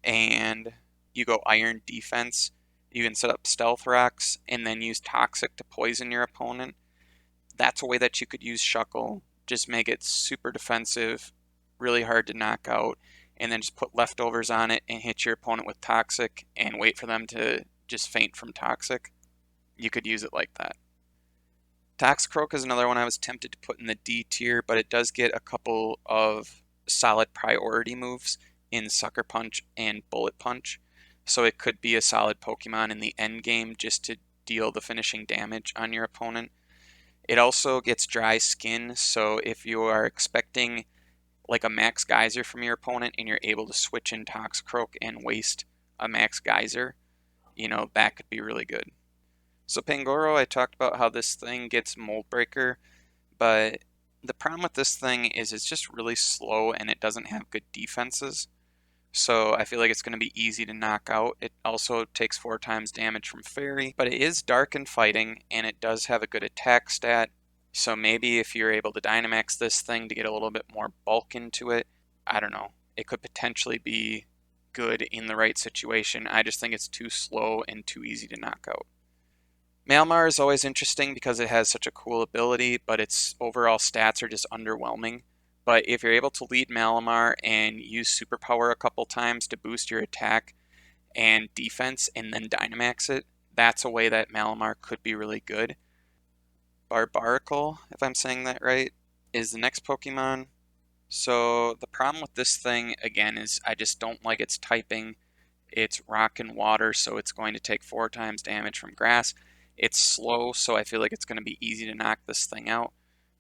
and you go Iron defense, you can set up Stealth Rocks and then use Toxic to poison your opponent. That's a way that you could use Shuckle. Just make it super defensive, really hard to knock out, and then just put leftovers on it and hit your opponent with Toxic and wait for them to just faint from Toxic. You could use it like that. Toxicroak is another one I was tempted to put in the D tier, but it does get a couple of solid priority moves in Sucker Punch and Bullet Punch. So it could be a solid Pokemon in the end game just to deal the finishing damage on your opponent. It also gets Dry Skin, so if you are expecting like a Max Geyser from your opponent and you're able to switch in Toxicroak and waste a Max Geyser, that could be really good. So Pangoro, I talked about how this thing gets Mold Breaker, but the problem with this thing is it's just really slow and it doesn't have good defenses. So I feel like it's going to be easy to knock out. It also takes 4 times damage from Fairy, but it is dark and fighting, and it does have a good attack stat. So maybe if you're able to Dynamax this thing to get a little bit more bulk into it, I don't know. It could potentially be good in the right situation. I just think it's too slow and too easy to knock out. Malamar is always interesting because it has such a cool ability, but its overall stats are just underwhelming. But if you're able to lead Malamar and use Superpower a couple times to boost your attack and defense and then Dynamax it, that's a way that Malamar could be really good. Barbaracle, if I'm saying that right, is the next Pokemon. So the problem with this thing, again, is I just don't like its typing. It's rock and water, so it's going to take 4 times damage from grass. It's slow, so I feel like it's going to be easy to knock this thing out,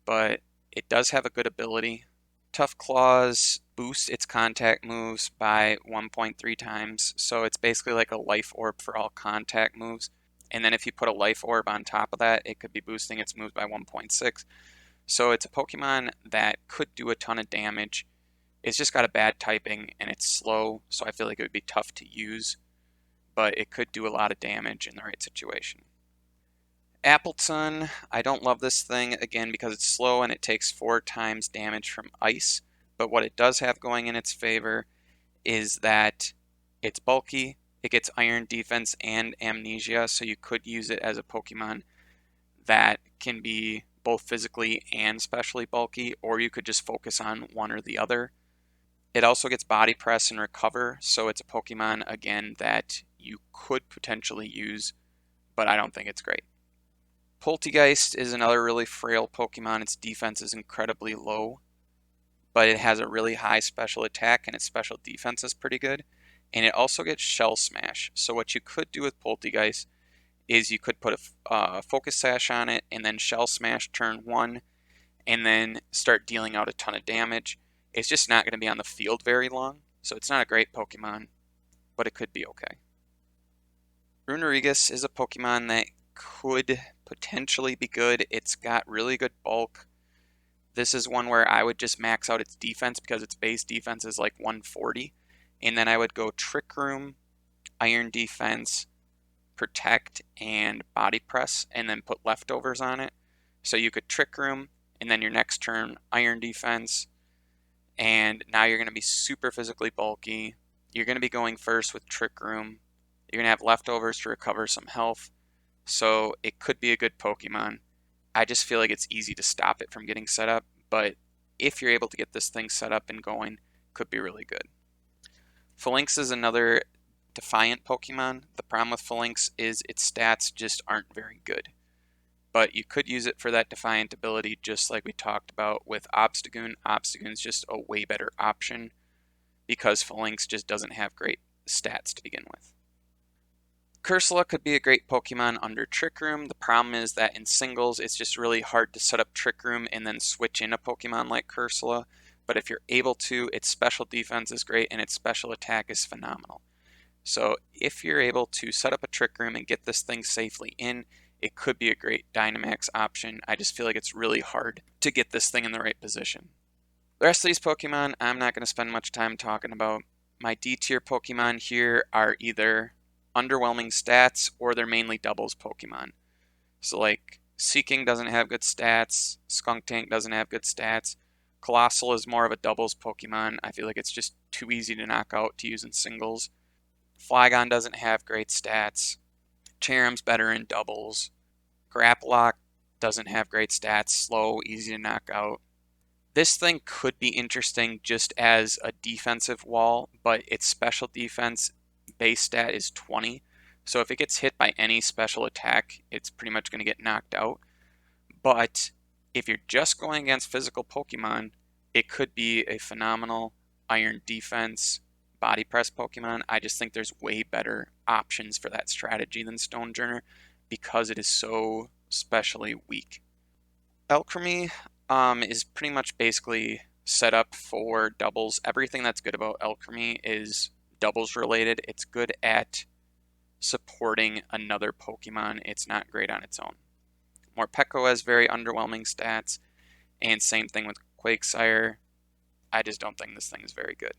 but it does have a good ability. Tough Claws boosts its contact moves by 1.3 times, so it's basically like a life orb for all contact moves. And then if you put a life orb on top of that, it could be boosting its moves by 1.6. So it's a Pokemon that could do a ton of damage. It's just got a bad typing and it's slow, so I feel like it would be tough to use, but it could do a lot of damage in the right situation. Appletun, I don't love this thing, again, because it's slow and it takes 4 times damage from ice, but what it does have going in its favor is that it's bulky, it gets Iron Defense and Amnesia, so you could use it as a Pokemon that can be both physically and specially bulky, or you could just focus on one or the other. It also gets Body Press and Recover, so it's a Pokemon, again, that you could potentially use, but I don't think it's great. Polteageist is another really frail Pokemon. Its defense is incredibly low, but it has a really high special attack and its special defense is pretty good. And it also gets Shell Smash. So what you could do with Polteageist is you could put a Focus Sash on it and then Shell Smash turn 1 and then start dealing out a ton of damage. It's just not going to be on the field very long, so it's not a great Pokemon, but it could be okay. Runerigus is a Pokemon that could potentially be good. It's got really good bulk. This is one where I would just max out its defense because its base defense is like 140. And then I would go Trick Room, Iron Defense, Protect, and Body Press, and then put leftovers on it. So you could Trick Room, and then your next turn, Iron Defense, and now you're going to be super physically bulky. You're going to be going first with Trick Room. You're going to have leftovers to recover some health. So it could be a good Pokemon. I just feel like it's easy to stop it from getting set up, but if you're able to get this thing set up and going, it could be really good. Phalanx is another Defiant Pokemon. The problem with Phalanx is its stats just aren't very good. But you could use it for that Defiant ability just like we talked about with Obstagoon. Obstagoon's just a way better option because Phalanx just doesn't have great stats to begin with. Cursula could be a great Pokemon under Trick Room. The problem is that in singles, it's just really hard to set up Trick Room and then switch in a Pokemon like Cursula. But if you're able to, its special defense is great and its special attack is phenomenal. So if you're able to set up a Trick Room and get this thing safely in, it could be a great Dynamax option. I just feel like it's really hard to get this thing in the right position. The rest of these Pokemon, I'm not going to spend much time talking about. My D tier Pokemon here are either underwhelming stats or they're mainly doubles Pokemon. So like Seeking doesn't have good stats, Skuntank doesn't have good stats, Colossal is more of a doubles Pokemon. I feel like it's just too easy to knock out to use in singles. Flygon doesn't have great stats. Cherrim's better in doubles. Grapploct doesn't have great stats, slow, easy to knock out. This thing could be interesting just as a defensive wall, but its special defense base stat is 20. So if it gets hit by any special attack, it's pretty much going to get knocked out. But if you're just going against physical Pokemon, it could be a phenomenal Iron Defense Body Press Pokemon. I just think there's way better options for that strategy than Stonejourner because it is so specially weak. Alchemy is pretty much basically set up for doubles. Everything that's good about Alchemy is doubles related. It's good at supporting another Pokemon. It's not great on its own. Morpeko has very underwhelming stats, and same thing with Quagsire. I just don't think this thing is very good.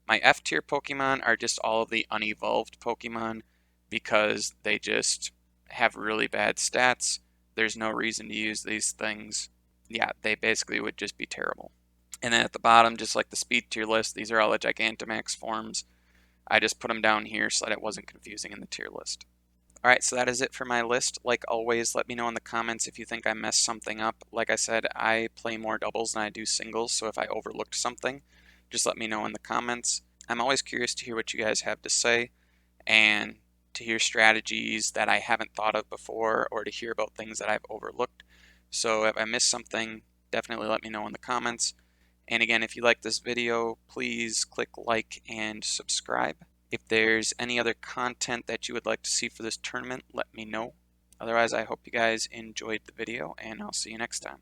My F tier Pokemon are just all of the unevolved Pokemon because they just have really bad stats. There's no reason to use these things. Yeah, they basically would just be terrible. And then at the bottom, just like the speed tier list, these are all the Gigantamax forms. I just put them down here so that it wasn't confusing in the tier list. Alright, so that is it for my list. Like always, let me know in the comments if you think I messed something up. Like I said, I play more doubles than I do singles, so if I overlooked something, just let me know in the comments. I'm always curious to hear what you guys have to say and to hear strategies that I haven't thought of before or to hear about things that I've overlooked. So if I missed something, definitely let me know in the comments. And again, if you like this video, please click like and subscribe. If there's any other content that you would like to see for this tournament, let me know. Otherwise, I hope you guys enjoyed the video, and I'll see you next time.